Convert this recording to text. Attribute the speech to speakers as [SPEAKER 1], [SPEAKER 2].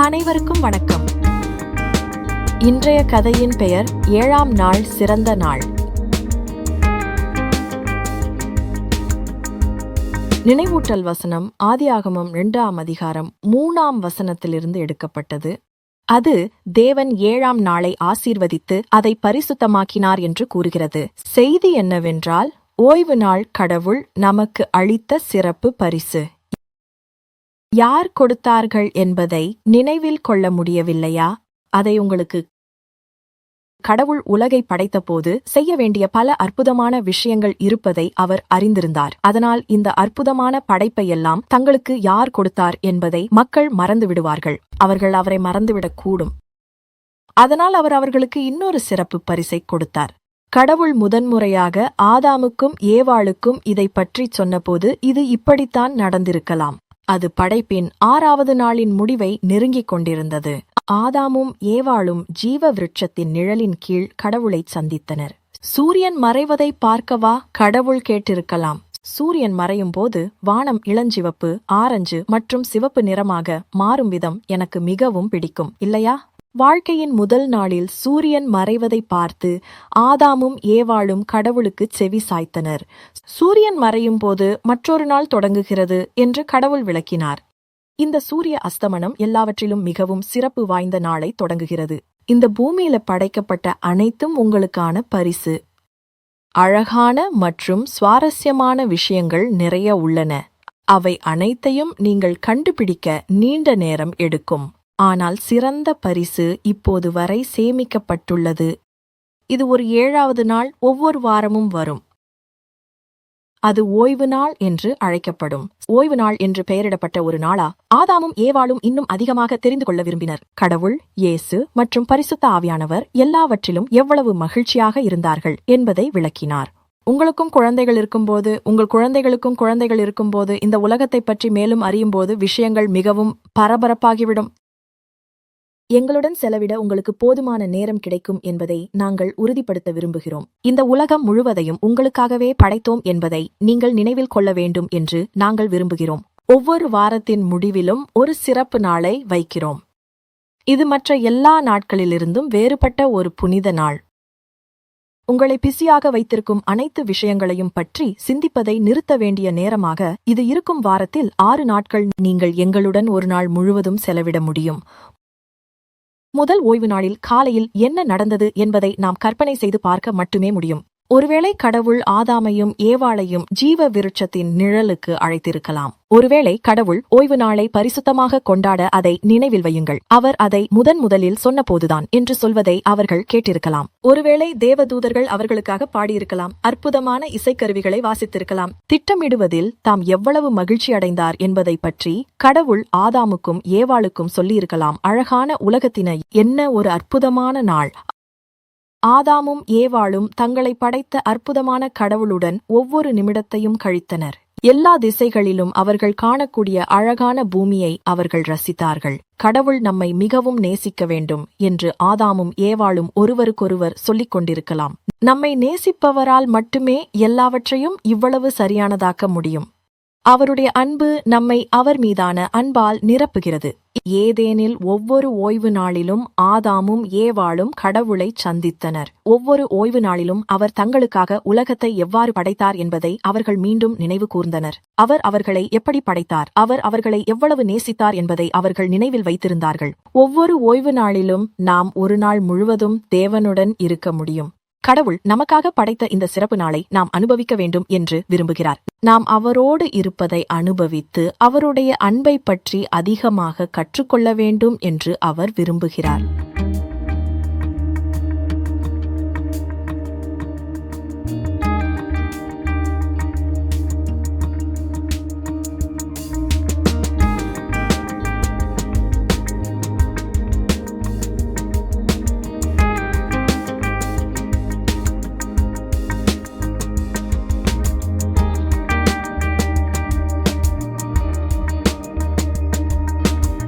[SPEAKER 1] அனைவருக்கும் வணக்கம். இன்றைய கதையின் பெயர் 7ஆம் நாள் சிறந்த நாள். நினைவூட்டல் வசனம் ஆதியாகமம் 2ஆம் அதிகாரம் 3ஆம் வசனத்திலிருந்து எடுக்கப்பட்டது. அது தேவன் 7ஆம் நாளை ஆசீர்வதித்து அதை பரிசுத்தமாக்கினார் என்று கூறுகிறது. செய்தி என்னவென்றால், ஓய்வு நாள் கடவுள் நமக்கு அளித்த சிறப்பு பரிசு. யார் கொடுத்தார்கள் என்பதை நினைவில் கொள்ள முடியவில்லையா? அதை உங்களுக்கு கடவுள் உலகை படைத்தபோது செய்ய வேண்டிய பல அற்புதமான விஷயங்கள் இருப்பதை அவர் அறிந்திருந்தார். அதனால் இந்த அற்புதமான படைப்பையெல்லாம் தங்களுக்கு யார் கொடுத்தார் என்பதை மக்கள் மறந்து விடுவார்கள். அவர்கள் அவரை மறந்துவிடக்கூடும். அதனால் அவர் அவர்களுக்கு இன்னொரு சிறப்பு பரிசை கொடுத்தார். கடவுள் முதன்முறையாக ஆதாமுக்கும் ஏவாளுக்கும் இதை பற்றி சொன்னபோது இது இப்படித்தான் நடந்திருக்கலாம். அது படைப்பின் 6ஆவது நாளின் முடிவை நெருங்கிக் கொண்டிருந்தது. ஆதாமும் ஏவாளும் ஜீவ விருட்சத்தின் நிழலின் கீழ் கடவுளை சந்தித்தனர். சூரியன் மறைவதை பார்க்கவா கடவுள் கேட்டிருக்கலாம். சூரியன் மறையும் போது வானம் இளஞ்சிவப்பு, ஆரஞ்சு மற்றும் சிவப்பு நிறமாக மாறும் விதம் எனக்கு மிகவும் பிடிக்கும், இல்லையா? வாழ்க்கையின் முதல் நாளில் சூரியன் மறைவதை பார்த்து ஆதாமும் ஏவாளும் கடவுளுக்கு செவி சாய்த்தனர். சூரியன் மறையும் போது மற்றொரு நாள் தொடங்குகிறது என்று கடவுள் விளக்கினார். இந்த சூரிய அஸ்தமனம் எல்லாவற்றிலும் மிகவும் சிறப்பு வாய்ந்த நாளை தொடங்குகிறது. இந்த பூமியில படைக்கப்பட்ட அனைத்தும் உங்களுக்கான பரிசு. அழகான மற்றும் சுவாரஸ்யமான விஷயங்கள் நிறைய உள்ளன. அவை அனைத்தையும் நீங்கள் கண்டுபிடிக்க நீண்ட நேரம் எடுக்கும். ஆனால் சிறந்த பரிசு இப்போது வரை சேமிக்கப்பட்டுள்ளது. இது ஒரு 7ஆவது நாள், ஒவ்வொரு வாரமும் வரும். அது ஓய்வு நாள் என்று அழைக்கப்படும். ஓய்வு நாள் என்று பெயரிடப்பட்ட ஒரு நாளா ஆதாமும் ஏவாளும் இன்னும் அதிகமாக தெரிந்து கொள்ள விரும்பினர். கடவுள், இயேசு மற்றும் பரிசுத்த ஆவியானவர் எல்லாவற்றிலும் எவ்வளவு மகிழ்ச்சியாக இருந்தார்கள் என்பதை விளக்கினார். உங்களுக்கும் குழந்தைகள் இருக்கும்போது, உங்கள் குழந்தைகளுக்கும் குழந்தைகள் இருக்கும்போது, இந்த உலகத்தை பற்றி மேலும் அறியும்போது விஷயங்கள் மிகவும் பரபரப்பாகிவிடும். எங்களுடன் செலவிட உங்களுக்கு போதுமான நேரம் கிடைக்கும் என்பதை நாங்கள் உறுதிப்படுத்த விரும்புகிறோம். இந்த உலகம் முழுவதையும் உங்களுக்காகவே படைத்தோம் என்பதை நீங்கள் நினைவில் கொள்ள வேண்டும் என்று நாங்கள் விரும்புகிறோம். ஒவ்வொரு வாரத்தின் முடிவிலும் ஒரு சிறப்பு நாளை வைக்கிறோம். இது மற்ற எல்லா நாட்களிலிருந்தும் வேறுபட்ட ஒரு புனித நாள். உங்களை பிஸியாக வைத்திருக்கும் அனைத்து விஷயங்களையும் பற்றி சிந்திப்பதை நிறுத்த வேண்டிய நேரமாக இது இருக்கும். வாரத்தில் 6 நாட்கள் நீங்கள் எங்களுடன் ஒரு நாள் முழுவதும் செலவிட முடியும். முதல் ஓய்வு நாளில் காலையில் என்ன நடந்தது என்பதை நாம் கற்பனை செய்து பார்க்க மட்டுமே முடியும். ஒருவேளை கடவுள் ஆதாமையும் ஏவாளையும் ஜீவ விருட்சத்தின் நிழலுக்கு அழைத்திருக்கலாம். ஒருவேளை கடவுள் ஓய்வு நாளை பரிசுத்தமாக கொண்டாட அதை நினைவில் வையுங்கள், அவர் அதை முதலில் சொன்னபோதுதான் என்று சொல்வதை அவர்கள் கேட்டிருக்கலாம். ஒருவேளை தேவதூதர்கள் அவர்களுக்காக பாடியிருக்கலாம், அற்புதமான இசைக்கருவிகளை வாசித்திருக்கலாம். திட்டமிடுவதில் தாம் எவ்வளவு மகிழ்ச்சி அடைந்தார் என்பதை பற்றி கடவுள் ஆதாமுக்கும் ஏவாளுக்கும் சொல்லியிருக்கலாம். அழகான உலகத்தினை என்ன ஒரு அற்புதமான நாள்! ஆதாமும் ஏவாளும் தங்களை படைத்த அற்புதமான கடவுளுடன் ஒவ்வொரு நிமிடத்தையும் கழித்தனர். எல்லா திசைகளிலும் அவர்கள் காணக்கூடிய அழகான பூமியை அவர்கள் ரசித்தார்கள். கடவுள் நம்மை மிகவும் நேசிக்க வேண்டும் என்று ஆதாமும் ஏவாளும் ஒருவருக்கொருவர் சொல்லிக் கொண்டிருக்கலாம். நம்மை நேசிப்பவரால் மட்டுமே எல்லாவற்றையும் இவ்வளவு சரியானதாக்க முடியும். அவருடைய அன்பு நம்மை அவர் மீதான அன்பால் நிரப்புகிறது. ஏதேனில் ஒவ்வொரு ஓய்வு நாளிலும் ஆதாமும் ஏவாளும் கடவுளை சந்தித்தனர். ஒவ்வொரு ஓய்வு நாளிலும் அவர் தங்களுக்காக உலகத்தை எவ்வாறு படைத்தார் என்பதை அவர்கள் மீண்டும் நினைவு கூர்ந்தனர். அவர் அவர்களை எப்படி படைத்தார், அவர் அவர்களை எவ்வளவு நேசித்தார் என்பதை அவர்கள் நினைவில் வைத்திருந்தார்கள். ஒவ்வொரு ஓய்வு நாளிலும் நாம் ஒரு நாள் முழுவதும் தேவனுடன் இருக்க முடியும். கடவுள் நமக்காக படைத்த இந்த சிறப்பு நாளை நாம் அனுபவிக்க வேண்டும் என்று விரும்புகிறார். நாம் அவரோடு இருப்பதை அனுபவித்து அவருடைய அன்பை பற்றி அதிகமாக கற்றுக்கொள்ள வேண்டும் என்று அவர் விரும்புகிறார்.